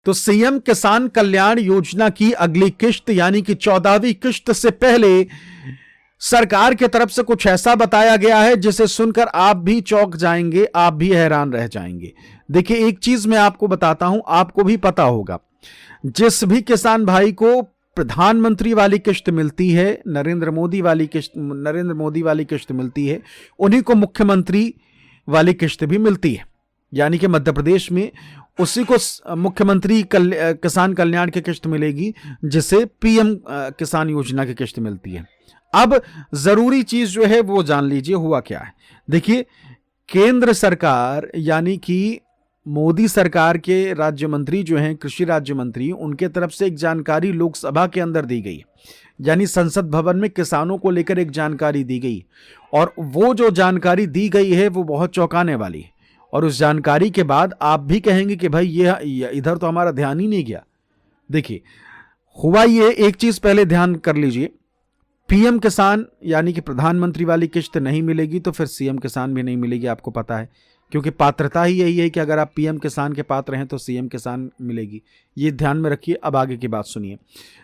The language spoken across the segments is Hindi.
तो सीएम किसान कल्याण योजना की अगली किश्त यानी कि 14वीं किश्त से पहले सरकार की तरफ से कुछ ऐसा बताया गया है जिसे सुनकर आप भी चौंक जाएंगे, आप भी हैरान रह जाएंगे। देखिए, एक चीज मैं आपको बताता हूं, आपको भी पता होगा, जिस भी किसान भाई को प्रधानमंत्री वाली किश्त मिलती है, नरेंद्र मोदी वाली किश्त मिलती है, उन्हीं को मुख्यमंत्री वाली किश्त भी मिलती है। यानी कि मध्य प्रदेश में उसी को मुख्यमंत्री किसान कल्याण की किश्त मिलेगी जिसे पीएम किसान योजना की किश्त मिलती है। अब जरूरी चीज जो है वो जान लीजिए हुआ क्या है। देखिए, केंद्र सरकार यानी कि मोदी सरकार के राज्य मंत्री जो हैं, कृषि राज्य मंत्री, उनके तरफ से एक जानकारी लोकसभा के अंदर दी गई, यानी संसद भवन में किसानों को लेकर एक जानकारी दी गई, और वो जो जानकारी दी गई है वो बहुत चौंकाने वाली है। और उस जानकारी के बाद आप भी कहेंगे कि भाई ये इधर तो हमारा ध्यान ही नहीं गया। देखिए, हुआ ये, एक चीज पहले ध्यान कर लीजिए, पीएम किसान यानी कि प्रधानमंत्री वाली किश्त नहीं मिलेगी तो फिर सीएम किसान भी नहीं मिलेगी, आपको पता है, क्योंकि पात्रता ही यही है कि अगर आप पीएम किसान के पात्र हैं तो सीएम किसान मिलेगी। ये ध्यान में रखिए। अब आगे की बात सुनिए।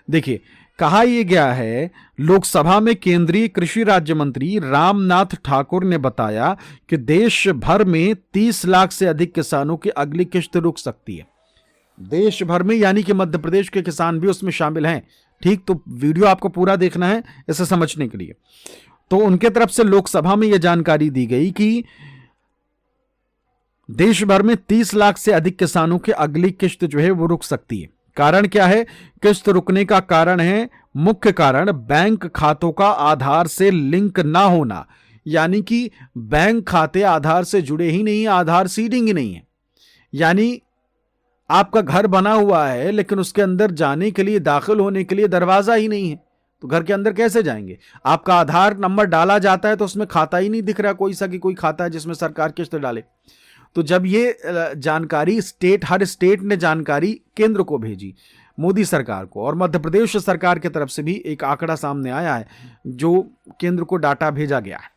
देखिए, कहा यह गया है, लोकसभा में केंद्रीय कृषि राज्य मंत्री रामनाथ ठाकुर ने बताया कि देश भर में 30 लाख से अधिक किसानों की अगली किश्त रुक सकती है। देश भर में यानी कि मध्य प्रदेश के किसान भी उसमें शामिल हैं। ठीक, तो वीडियो आपको पूरा देखना है इसे समझने के लिए। तो उनके तरफ से लोकसभा में यह जानकारी दी गई कि देश भर में 30 लाख से अधिक किसानों की अगली किश्त जो है वो रुक सकती है। कारण क्या है? किश्त रुकने का कारण है, मुख्य कारण बैंक खातों का आधार से लिंक ना होना, यानी कि बैंक खाते आधार से जुड़े ही नहीं, आधार सीडिंग ही नहीं है। यानी आपका घर बना हुआ है लेकिन उसके अंदर जाने के लिए, दाखिल होने के लिए दरवाजा ही नहीं है, तो घर के अंदर कैसे जाएंगे? आपका आधार नंबर डाला जाता है तो उसमें खाता ही नहीं दिख रहा कोई सा कि कोई खाता है जिसमें सरकार किश्त डाले। तो जब ये जानकारी हर स्टेट ने जानकारी केंद्र को भेजी, मोदी सरकार को, और मध्य प्रदेश सरकार की तरफ से भी एक आंकड़ा सामने आया है जो केंद्र को डाटा भेजा गया है।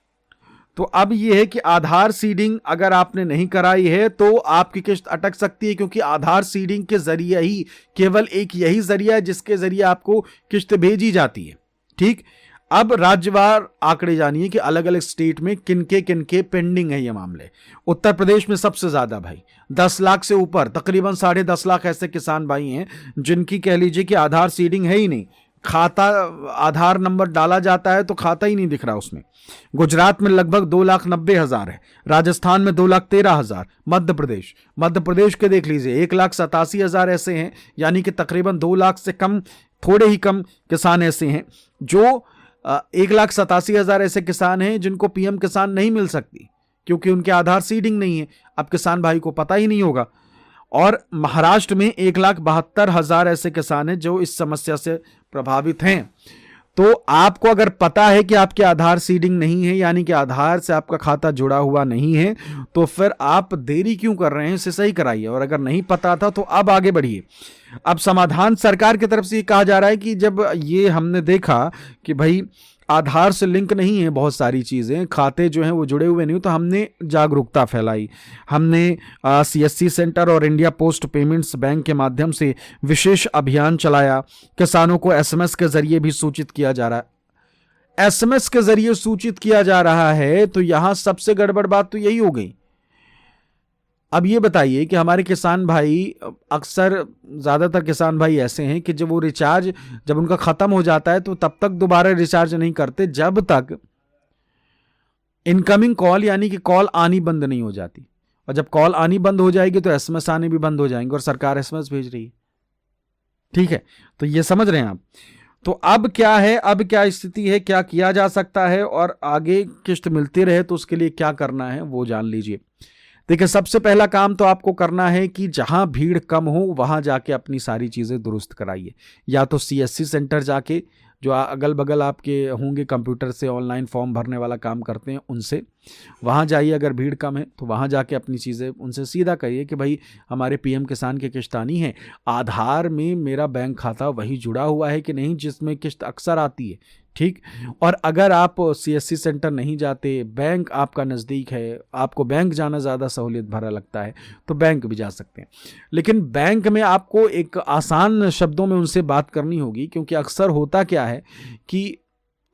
तो अब यह है कि आधार सीडिंग अगर आपने नहीं कराई है तो आपकी किश्त अटक सकती है, क्योंकि आधार सीडिंग के जरिए ही, केवल एक यही जरिया है जिसके जरिए आपको किश्त भेजी जाती है। ठीक, अब राज्यवार आंकड़े जानिए कि अलग अलग स्टेट में किनके पेंडिंग है ये मामले। उत्तर प्रदेश में सबसे ज्यादा भाई 10 लाख से ऊपर, तकरीबन 10.5 लाख ऐसे किसान भाई हैं जिनकी कह लीजिए कि आधार सीडिंग है ही नहीं, खाता आधार नंबर डाला जाता है तो खाता ही नहीं दिख रहा उसमें। गुजरात में लगभग 2,90,000 है, राजस्थान में 2,13,000, मध्य प्रदेश के देख लीजिए 1,87,000 ऐसे हैं, यानी कि तकरीबन 2 लाख से कम, थोड़े ही कम किसान ऐसे हैं जो 1,87,000 ऐसे किसान हैं जिनको पीएम किसान नहीं मिल सकती क्योंकि उनके आधार सीडिंग नहीं है। अब किसान भाई को पता ही नहीं होगा। और महाराष्ट्र में 1,72,000 ऐसे किसान हैं जो इस समस्या से प्रभावित हैं। तो आपको अगर पता है कि आपके आधार सीडिंग नहीं है, यानी कि आधार से आपका खाता जुड़ा हुआ नहीं है, तो फिर आप देरी क्यों कर रहे हैं? इसे सही कराइए। और अगर नहीं पता था तो अब आगे बढ़िए। अब समाधान सरकार की तरफ से ये कहा जा रहा है कि जब ये हमने देखा कि भाई आधार से लिंक नहीं है बहुत सारी चीज़ें, खाते जो हैं वो जुड़े हुए नहीं, तो हमने जागरूकता फैलाई। हमने सीएससी सेंटर और इंडिया पोस्ट पेमेंट्स बैंक के माध्यम से विशेष अभियान चलाया। किसानों को एसएमएस के जरिए भी सूचित किया जा रहा है। एसएमएस के जरिए सूचित किया जा रहा है तो यहां सबसे गड़बड़ बात तो यही हो गई। अब ये बताइए कि हमारे किसान भाई, अक्सर ज़्यादातर किसान भाई ऐसे हैं कि जब वो रिचार्ज, जब उनका ख़त्म हो जाता है तो तब तक दोबारा रिचार्ज नहीं करते जब तक इनकमिंग कॉल यानी कि कॉल आनी बंद नहीं हो जाती। और जब कॉल आनी बंद हो जाएगी तो एसएमएस आने भी बंद हो जाएंगे, और सरकार एसएमएस भेज रही है। ठीक है, तो ये समझ रहे हैं आप। तो अब क्या है, अब क्या स्थिति है, क्या किया जा सकता है और आगे किश्त मिलती रहे तो उसके लिए क्या करना है वो जान लीजिए। देखिए, सबसे पहला काम तो आपको करना है कि जहां भीड़ कम हो वहां जाके अपनी सारी चीज़ें दुरुस्त कराइए। या तो सीएससी सेंटर जाके, जो अगल बगल आपके होंगे कंप्यूटर से ऑनलाइन फॉर्म भरने वाला काम करते हैं, उनसे, वहाँ जाइए, अगर भीड़ कम है तो वहाँ जाके अपनी चीज़ें उनसे सीधा कहिए कि भाई हमारे पीएम किसान की किस्त आनी है, आधार में मेरा बैंक खाता वही जुड़ा हुआ है कि नहीं जिसमें किस्त अक्सर आती है, ठीक। और अगर आप सीएससी सेंटर नहीं जाते, बैंक आपका नज़दीक है, आपको बैंक जाना ज़्यादा सहूलियत भरा लगता है, तो बैंक भी जा सकते हैं। लेकिन बैंक में आपको एक आसान शब्दों में उनसे बात करनी होगी, क्योंकि अक्सर होता क्या है कि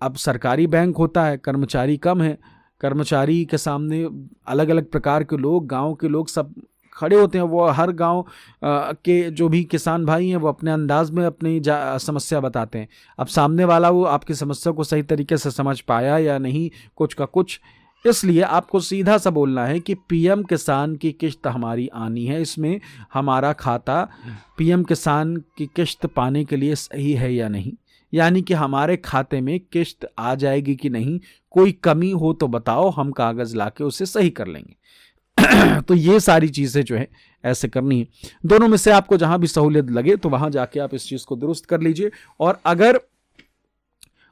अब सरकारी बैंक होता है, कर्मचारी कम है, कर्मचारी के सामने अलग अलग प्रकार के लोग, गांव के लोग सब खड़े होते हैं। वो हर गांव के जो भी किसान भाई हैं वो अपने अंदाज में अपनी समस्या बताते हैं। अब सामने वाला वो आपकी समस्या को सही तरीके से समझ पाया या नहीं, कुछ का कुछ, इसलिए आपको सीधा सा बोलना है कि पीएम किसान की किस्त हमारी आनी है, इसमें हमारा खाता पीएम किसान की किस्त पाने के लिए सही है या नहीं, यानी कि हमारे खाते में किस्त आ जाएगी कि नहीं, कोई कमी हो तो बताओ, हम कागज लाके उसे सही कर लेंगे। तो ये सारी चीजें जो है ऐसे करनी है। दोनों में से आपको जहां भी सहूलियत लगे तो वहां जाके आप इस चीज को दुरुस्त कर लीजिए। और अगर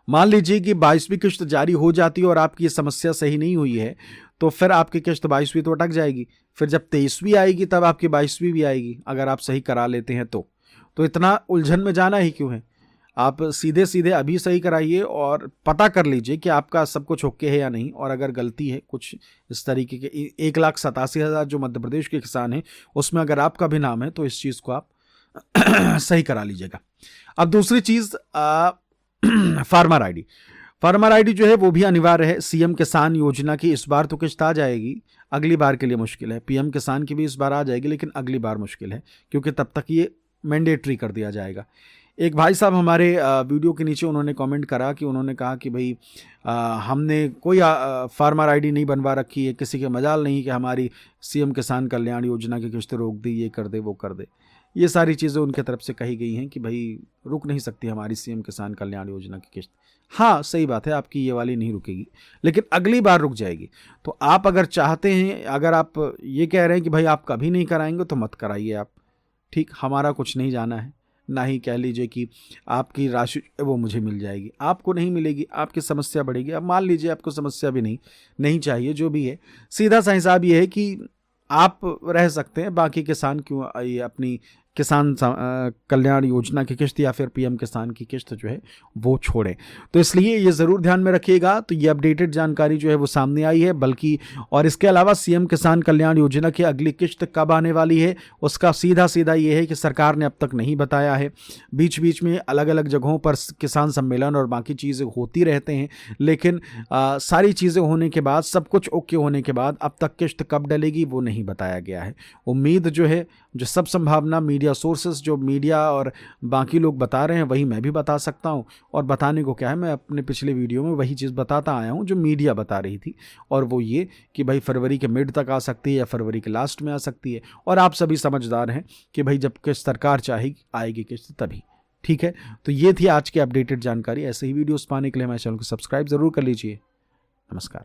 मान लीजिए कि 22वीं किस्त जारी हो जाती है और आपकी ये समस्या सही नहीं हुई है, तो फिर आपकी किस्त 22वीं तो अटक जाएगी। फिर जब 23वीं आएगी तब आपकी 22वीं भी आएगी, अगर आप सही करा लेते हैं तो इतना उलझन में जाना ही क्यों है। आप सीधे सीधे अभी सही कराइए और पता कर लीजिए कि आपका सब कुछ ओके है या नहीं। और अगर गलती है कुछ इस तरीके के 1,87,000 जो मध्य प्रदेश के किसान हैं उसमें अगर आपका भी नाम है तो इस चीज़ को आप सही करा लीजिएगा। अब दूसरी चीज़ फार्मर आईडी। फार्मर आईडी जो है वो भी अनिवार्य है। सीएम किसान योजना की इस बार तो किस्त आ जाएगी, अगली बार के लिए मुश्किल है। पीएम किसान की भी इस बार आ जाएगी लेकिन अगली बार मुश्किल है, क्योंकि तब तक ये मैंडेटरी कर दिया जाएगा। एक भाई साहब हमारे वीडियो के नीचे उन्होंने कमेंट करा कि उन्होंने कहा कि भाई हमने कोई फार्मर आईडी नहीं बनवा रखी है, किसी के मजाल नहीं कि हमारी सीएम किसान कल्याण योजना की किस्त रोक दी, ये कर दे वो कर दे। ये सारी चीज़ें उनके तरफ से कही गई हैं कि भाई रुक नहीं सकती हमारी सीएम किसान कल्याण योजना की किस्त। हाँ सही बात है, आपकी ये वाली नहीं रुकेगी लेकिन अगली बार रुक जाएगी। तो आप अगर चाहते हैं, अगर आप ये कह रहे हैं कि भाई आप कभी नहीं कराएंगे तो मत कराइए आप, ठीक। हमारा कुछ नहीं जाना है, ना ही कह लीजिए कि आपकी राशि वो मुझे मिल जाएगी, आपको नहीं मिलेगी, आपकी समस्या बढ़ेगी। अब मान लीजिए आपको समस्या भी नहीं चाहिए, जो भी है सीधा सा हिसाब ये है कि आप रह सकते हैं, बाकी किसान क्यों ये अपनी किसान कल्याण योजना की किस्त या फिर पीएम किसान की किस्त जो है वो छोड़ें। तो इसलिए ये ज़रूर ध्यान में रखिएगा। तो ये अपडेटेड जानकारी जो है वो सामने आई है, बल्कि और इसके अलावा सीएम किसान कल्याण योजना की अगली किस्त कब आने वाली है उसका सीधा ये है कि सरकार ने अब तक नहीं बताया है। बीच बीच में अलग अलग जगहों पर किसान सम्मेलन और बाकी चीज़ें होती रहते हैं, लेकिन सारी चीज़ें होने के बाद, सब कुछ ओके होने के बाद अब तक किस्त कब डलेगी वो नहीं बताया गया है। उम्मीद जो है, जो सब संभावना मीडिया सोर्सेस, जो मीडिया और बाकी लोग बता रहे हैं वही मैं भी बता सकता हूं। और बताने को क्या है, मैं अपने पिछले वीडियो में वही चीज़ बताता आया हूं जो मीडिया बता रही थी, और वो ये कि भाई फरवरी के मिड तक आ सकती है या फरवरी के लास्ट में आ सकती है। और आप सभी समझदार हैं कि भाई जब किस्त सरकार चाहेगी आएगी किस्त तभी, ठीक है। तो ये थी आज की अपडेटेड जानकारी। ऐसे ही वीडियोस पाने के लिए हमारे चैनल को सब्सक्राइब जरूर कर लीजिए। नमस्कार।